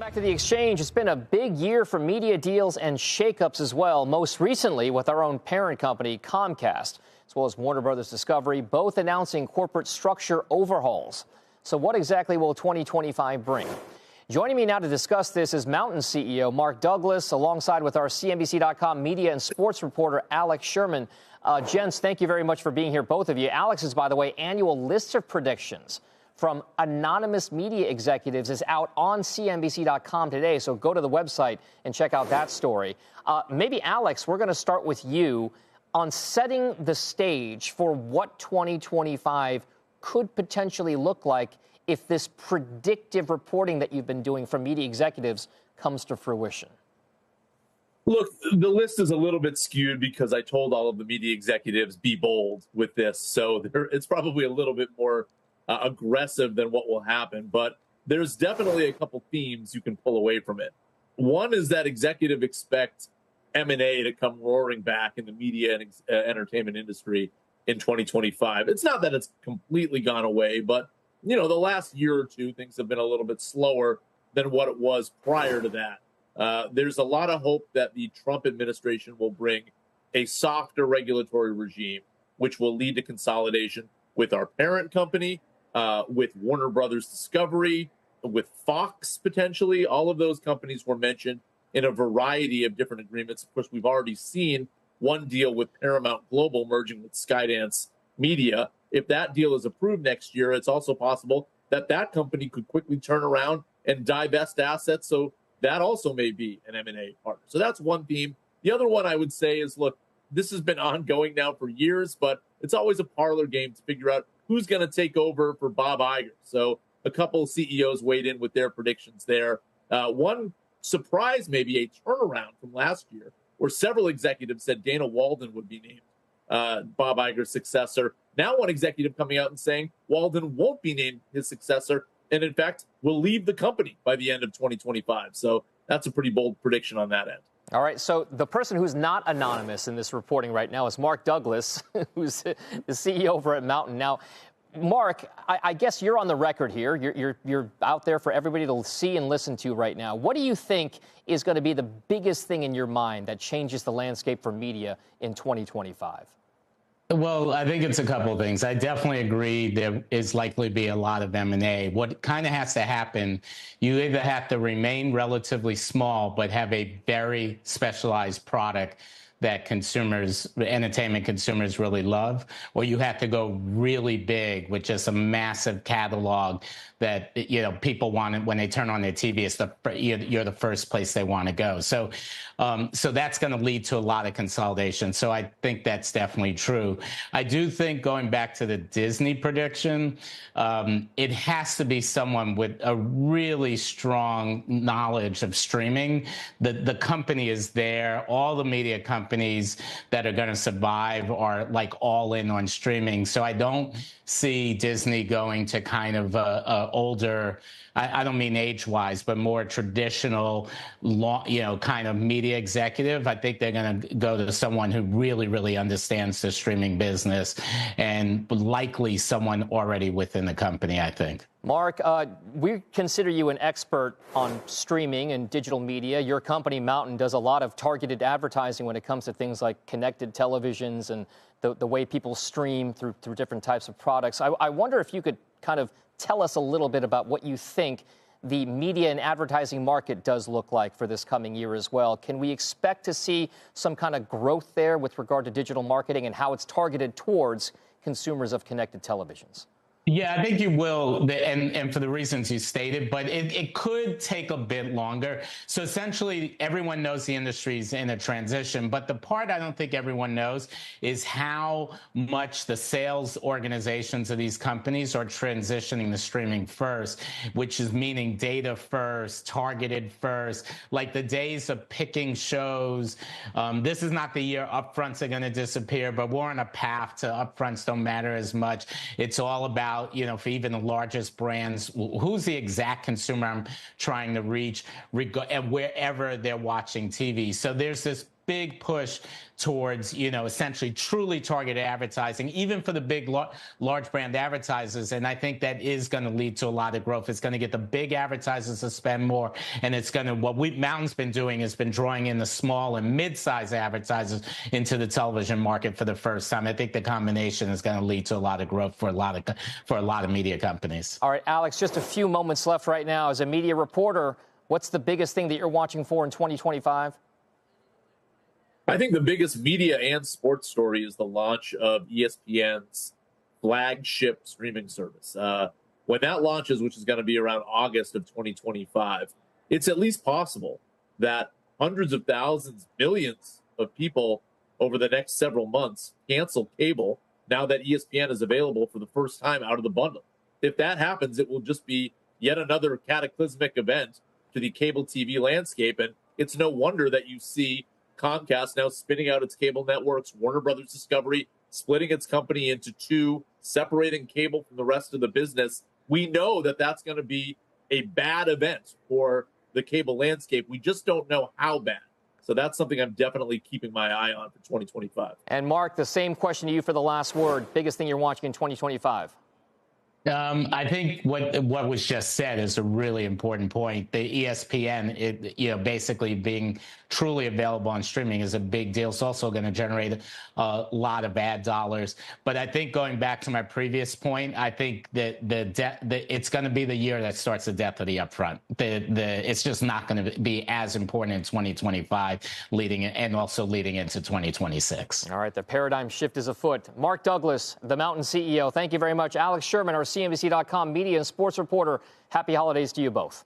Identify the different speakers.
Speaker 1: Back to the exchange. It's been a big year for media deals and shakeups as well, most recently with our own parent company, Comcast, as well as Warner Brothers Discovery, both announcing corporate structure overhauls. So what exactly will 2025 bring? Joining me now to discuss this is Mountain CEO Mark Douglas, alongside with our CNBC.com media and sports reporter Alex Sherman. Gents, thank you very much for being here, both of you. Alex's, by the way, annual list of predictions from anonymous media executives is out on CNBC.com today, so go to the website and check out that story. Maybe, Alex, we're going to start with you on setting the stage for what 2025 could potentially look like if this predictive reporting that you've been doing from media executives comes to fruition.
Speaker 2: Look, the list is a little bit skewed because I told all of the media executives be bold with this, so it's probably a little bit more aggressive than what will happen, but there's definitely a couple themes you can pull away from it. One is that executive expect M&A to come roaring back in the media and entertainment industry in 2025. It's not that it's completely gone away, but the last year or two, things have been a little bit slower than what it was prior to that. There's a lot of hope that the Trump administration will bring a softer regulatory regime, which will lead to consolidation with our parent company, with Warner Brothers Discovery, with Fox potentially. All of those companies were mentioned in a variety of different agreements. Of course, we've already seen one deal with Paramount Global merging with Skydance Media. If that deal is approved next year, it's also possible that that company could quickly turn around and divest assets. So that also may be an M&A partner. So that's one theme. The other one I would say is, look, this has been ongoing now for years, but it's always a parlor game to figure out who's going to take over for Bob Iger. So a couple of CEOs weighed in with their predictions there. One surprise, maybe a turnaround from last year, where several executives said Dana Walden would be named Bob Iger's successor. Now one executive coming out and saying Walden won't be named his successor, and in fact will leave the company by the end of 2025. So that's a pretty bold prediction on that end.
Speaker 1: All right, so the person who's not anonymous in this reporting right now is Mark Douglas, who's the CEO over at Mountain. Now, Mark, I guess you're on the record here. You're out there for everybody to see and listen to right now. What do you think is going to be the biggest thing in your mind that changes the landscape for media in 2025?
Speaker 3: Well, I think it's a couple of things. I definitely agree there is likely to be a lot of M&A. What kind of has to happen, you either have to remain relatively small but have a very specialized product that entertainment consumers really love, or you have to go really big with just a massive catalog that people want it when they turn on their TV. You're the first place they want to go. So that's going to lead to a lot of consolidation. So I think that's definitely true. I do think, going back to the Disney prediction, it has to be someone with a really strong knowledge of streaming. The company is there. All the media companies that are going to survive are like all in on streaming. So I don't see Disney going to kind of older, I don't mean age-wise, but more traditional, kind of media executive. I think they're going to go to someone who really, really understands the streaming business, and likely someone already within the company, I think.
Speaker 1: Mark, we consider you an expert on streaming and digital media. Your company, Mountain, does a lot of targeted advertising when it comes to things like connected televisions and the way people stream through different types of products. I wonder if you could kind of tell us a little bit about what you think the media and advertising market does look like for this coming year as well. Can we expect to see some kind of growth there with regard to digital marketing and how it's targeted towards consumers of connected televisions?
Speaker 3: Yeah, I think you will, and for the reasons you stated, but it could take a bit longer. So essentially, everyone knows the industry's in a transition, but the part I don't think everyone knows is how much the sales organizations of these companies are transitioning to streaming first, which is meaning data first, targeted first, like the days of picking shows. This is not the year upfronts are going to disappear, but we're on a path to upfronts don't matter as much. It's all about, for even the largest brands, who's the exact consumer I'm trying to reach, and wherever they're watching TV. So there's this big push towards, essentially truly targeted advertising, even for the big, large brand advertisers. And I think that is going to lead to a lot of growth. It's going to get the big advertisers to spend more. And it's going to, Mountain's been doing has been drawing in the small and mid-sized advertisers into the television market for the first time. I think the combination is going to lead to a lot of growth for a lot of media companies.
Speaker 1: All right, Alex, just a few moments left right now. As a media reporter, what's the biggest thing that you're watching for in 2025?
Speaker 2: I think the biggest media and sports story is the launch of ESPN's flagship streaming service. When that launches, which is going to be around August of 2025, it's at least possible that hundreds of thousands, millions of people over the next several months cancel cable now that ESPN is available for the first time out of the bundle. If that happens, it will just be yet another cataclysmic event to the cable TV landscape. And it's no wonder that you see Comcast now spinning out its cable networks, Warner Brothers Discovery splitting its company into two, separating cable from the rest of the business. We know that that's going to be a bad event for the cable landscape. We just don't know how bad. So that's something I'm definitely keeping my eye on for 2025.
Speaker 1: And Mark, the same question to you for the last word. Biggest thing you're watching in 2025?
Speaker 3: I think what was just said is a really important point. The ESPN, basically being truly available on streaming is a big deal. It's also going to generate a lot of ad dollars. But I think going back to my previous point, I think that it's going to be the year that starts the death of the upfront. It's just not going to be as important in 2025, leading into 2026.
Speaker 1: All right, the paradigm shift is afoot. Mark Douglas, the Mountain CEO. Thank you very much. Alex Sherman, our CNBC.com media and sports reporter. Happy holidays to you both.